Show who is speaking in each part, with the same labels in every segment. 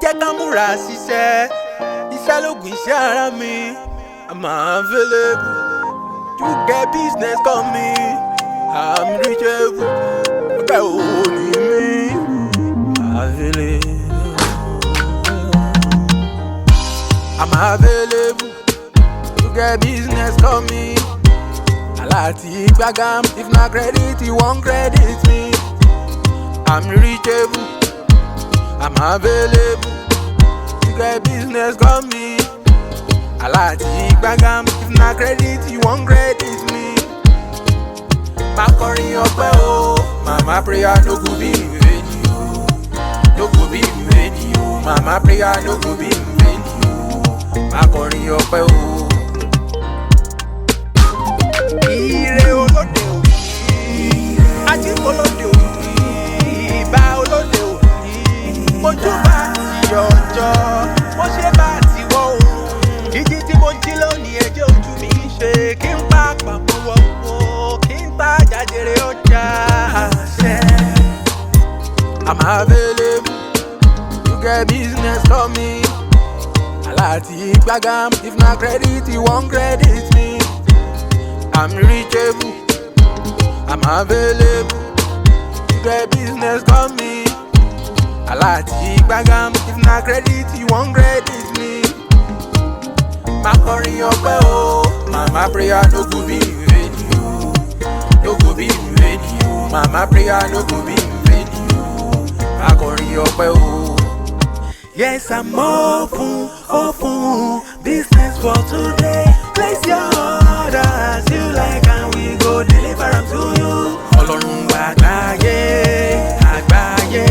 Speaker 1: jẹ́ ká múra ṣiṣẹ́, iṣẹ́ lóògùn iṣẹ́ ara mi. I'm available, you get business coming. I'm reachable, Okeowo Nimi. I'm available, you get business coming. Alati gbagam, if na credit you won't credit me. I'm reachable, I'm available, you get business coming. Alati gbagam, if na credit you won't credit me. Makorin ọpẹ́ o, mama prayer no go be in vain o, no go be in vain o. Mama prayer no go be in vain o. Makorin ọpẹ́ o. Ire olóde òní, ajíkolóde òní, ìbà olóde òní. Mojú bá ti ọjọ́, mo ṣe bá ti wọ̀ oòrùn. Jíjí tí mo jí lónìí ẹjẹ́ ojú mi ṣe kí n pa àpapọ̀ wọ̀pọ̀, kí n pa jàjèrè ọjà àṣẹ. I'm available, you get business coming. Alati gbagam, if na credit you won't credit me. I'm reachable, I'm available, you get business coming. Alati gbagam, if na credit you won't credit me. Makorin ọpẹ́ o, mama prayer no go be in vain o, no go be in vain o. Mama prayer no go be in vain o. Makorin ọpẹ́ o. Yes, I'm open, business for today. Place your orders, you like and we go deliver them to you. Ọlọ́run wa àgbáyé, àgbáyé.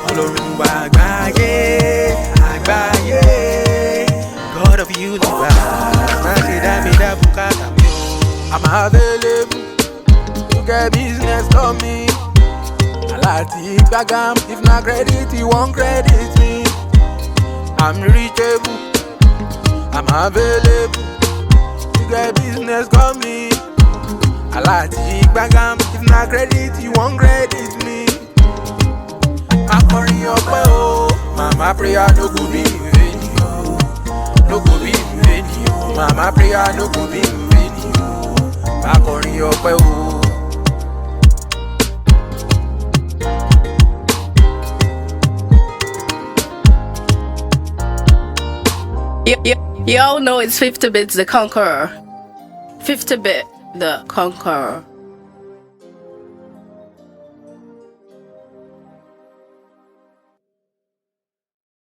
Speaker 1: Ọlọ́run wa àgbáyé, àgbáyé. God of universe, má ṣe dá mi dá bùkátà mi o. I'm available, you get business coming. Alati gbagam, if na credit you won't credit me. I'm reachable, I'm available, you get business coming. Alati gbagam, if na credit you won't credit me. Makorin ọpẹ́ o, mama prayer no go be in vain o, no go be in vain o. Mama prayer no go be in vain o. Makorin ọpẹ́ o.
Speaker 2: Y'all know it's 50 Bits the Conqueror. 50 Bit the Conqueror.